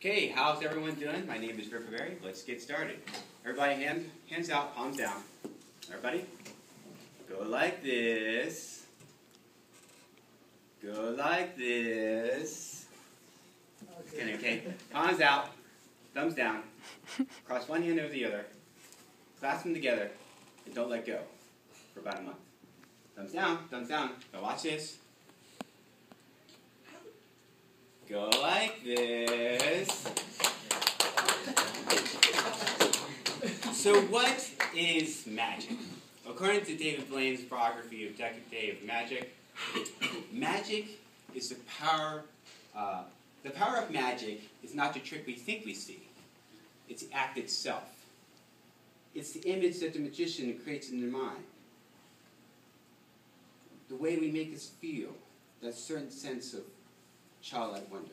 Okay, how's everyone doing? My name is Ripper Berry. Let's get started. Everybody, hands out, palms down. Everybody, go like this. Go like this. Okay. Palms out, thumbs down. Cross one hand over the other. Clasp them together, and don't let go for about a month. Thumbs down, thumbs down. Now watch this. Go like this. So what is magic? According to David Blaine's biography of Decade of Magic, magic is the power of magic is not the trick we think we see. It's the act itself. It's the image that the magician creates in their mind. The way we make us feel, that certain sense of childlike wonder.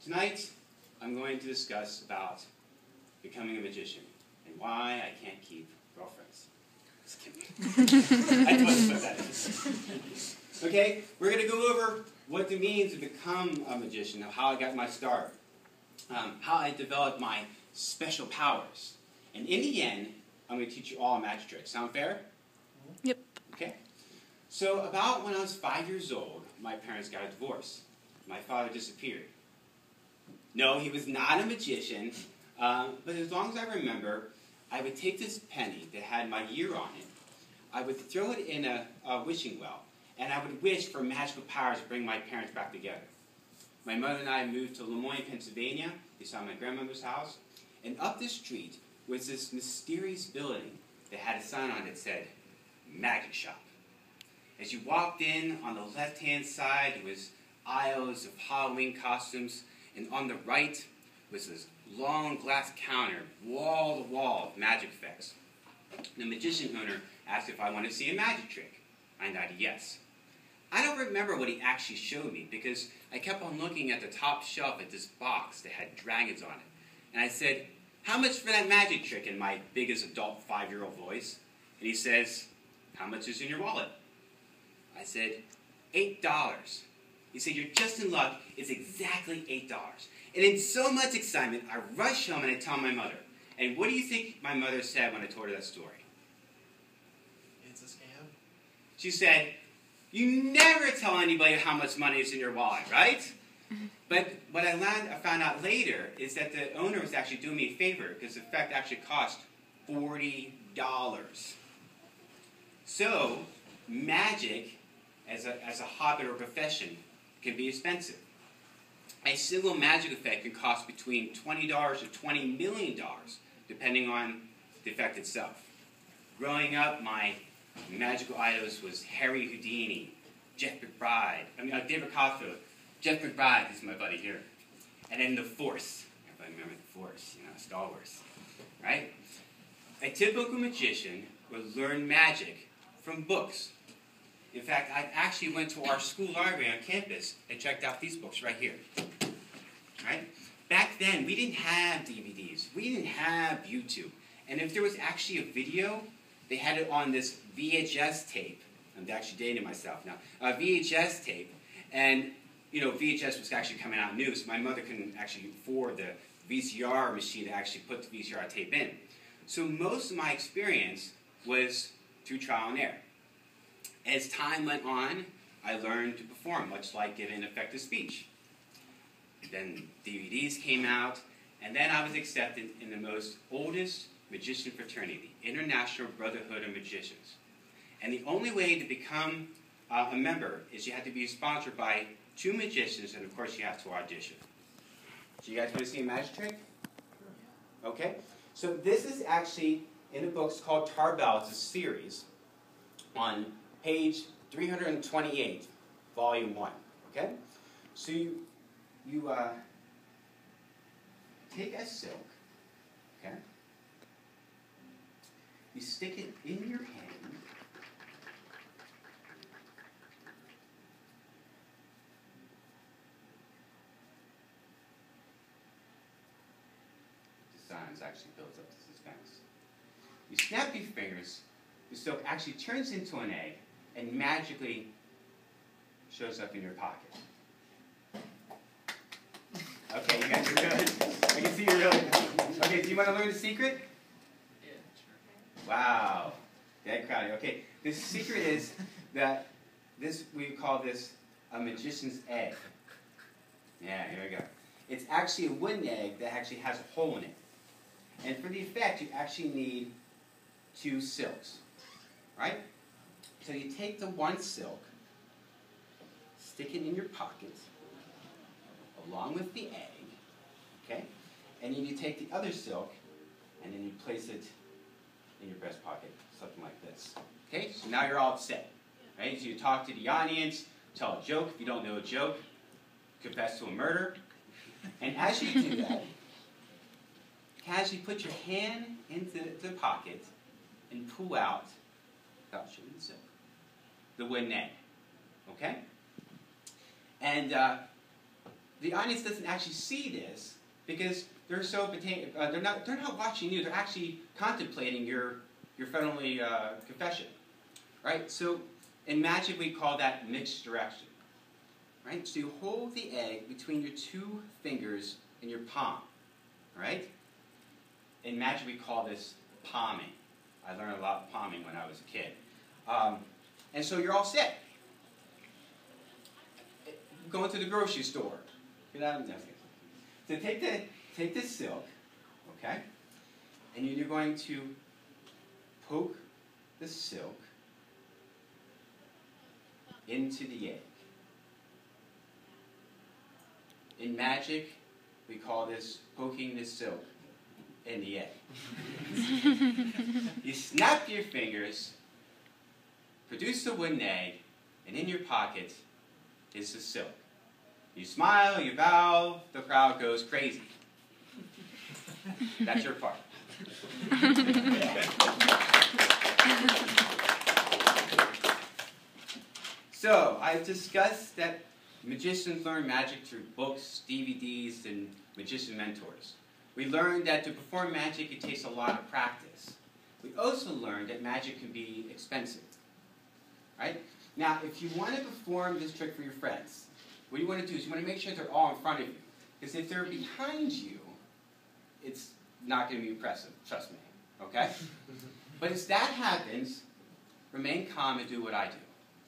Tonight, I'm going to discuss about becoming a magician and why I can't keep girlfriends. Just kidding. I wasn't put that in. Okay, we're going to go over what it means to become a magician, how I got my start, how I developed my special powers, and in the end, I'm going to teach you all a magic trick. Sound fair? Yep. Okay. So about when I was 5 years old, my parents got a divorce. My father disappeared. No, he was not a magician, but as long as I remember, I would take this penny that had my year on it, I would throw it in a wishing well, and I would wish for magical powers to bring my parents back together. My mother and I moved to Lemoyne, Pennsylvania, beside my grandmother's house, and up the street was this mysterious building that had a sign on it that said, Magic Shop. As you walked in, on the left-hand side, there was aisles of Halloween costumes, and on the right was this long glass counter, wall-to-wall of magic effects. The magician owner asked if I wanted to see a magic trick. I nodded yes. I don't remember what he actually showed me, because I kept on looking at the top shelf at this box that had dragons on it. And I said, "How much for that magic trick?" in my biggest adult 5-year-old voice. And he says, "How much is in your wallet?" I said, $8. He said, "You're just in luck. It's exactly $8. And in so much excitement, I rush home and I tell my mother. And what do you think my mother said when I told her that story? It's a scam. She said, "You never tell anybody how much money is in your wallet, right?" But what I found out later is that the owner was actually doing me a favor, because the effect actually cost $40. So, magic as a hobby or profession can be expensive. A single magic effect can cost between $20 to $20 million, depending on the effect itself. Growing up, my magical idols was Harry Houdini, David Copperfield. Jeff McBride is my buddy here. And then the Force. Everybody remember the Force, Star Wars, right? A typical magician would learn magic from books. In fact, I actually went to our school library on campus and checked out these books right here. Right? Back then, we didn't have DVDs. We didn't have YouTube. And if there was actually a video, they had it on this VHS tape. I'm actually dating myself now. VHS tape. And, VHS was actually coming out new, so my mother couldn't actually afford the VCR machine to actually put the VCR tape in. So most of my experience was through trial and error. As time went on, I learned to perform, much like giving an effective speech. Then DVDs came out, and then I was accepted in the most oldest magician fraternity, the International Brotherhood of Magicians. And the only way to become a member is you have to be sponsored by 2 magicians, and of course you have to audition. So you guys want to see a magic trick? Okay. So this is actually in a book called Tarbell. It's a series on page 328, volume 1. Okay? So you take a silk, okay? You stick it in your hand. The silence actually builds up the suspense. You snap your fingers, the silk actually turns into an egg and magically shows up in your pocket. Okay, you guys I can see you really. Okay, do you want to learn the secret? Yeah, sure. Wow. Dead crowdy. Okay, the secret is that we call this a magician's egg. Yeah, here we go. It's actually a wooden egg that actually has a hole in it. And for the effect, you actually need 2 silks. Right? So you take the one silk, stick it in your pocket, along with the egg, okay? And then you take the other silk, and then you place it in your breast pocket, something like this. Okay, so now you're all set. Right? So you talk to the audience, tell a joke. If you don't know a joke, confess to a murder. And as you do that, casually put your hand into the pocket and pull out, without showing the silk, the wooden egg. Okay? And the audience doesn't actually see this because they're so they're not watching you. They're actually contemplating your friendly confession, right? So in magic we call that mixed direction, right? So you hold the egg between your 2 fingers in your palm, right? In magic we call this palming. I learned a lot of palming when I was a kid, and so you're all set. Going to the grocery store. Get out of the desk. So take this silk, okay, and you're going to poke the silk into the egg. In magic, we call this poking the silk in the egg. You snap your fingers, produce the wooden egg, and in your pocket is the silk. You smile, you bow, the crowd goes crazy. That's your part. So, I've discussed that magicians learn magic through books, DVDs, and magician mentors. We learned that to perform magic, it takes a lot of practice. We also learned that magic can be expensive. Right? Now, if you want to perform this trick for your friends, what you want to do is you want to make sure they're all in front of you. Because if they're behind you, it's not going to be impressive, trust me. Okay? But if that happens, remain calm and do what I do.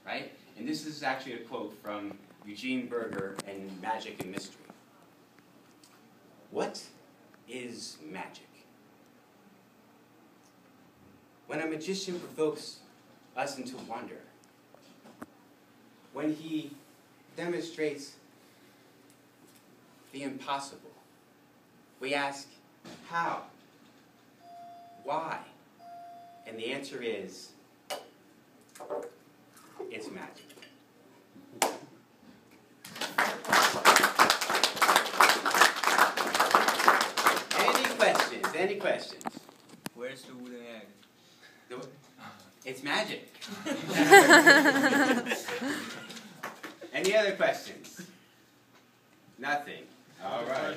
Right? And this is actually a quote from Eugene Berger in Magic and Mystery. What is magic? When a magician provokes us into wonder, when he demonstrates the impossible, we ask, how? Why? And the answer is, it's magic. Any questions? Any questions? Where's the wooden egg? It's magic. Any other questions? Nothing. All right.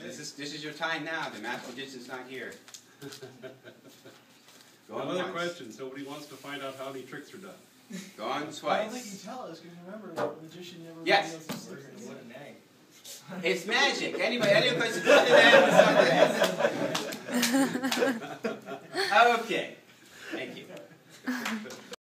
This is your time now. The master magician's not here. Another question. Somebody wants to find out how many tricks are done. Go on twice. I don't think you tell us because remember, the magician never Yes. reveals his Where's secrets. the wooden egg? It's magic. Anybody? Any other questions? Other than okay. Thank you.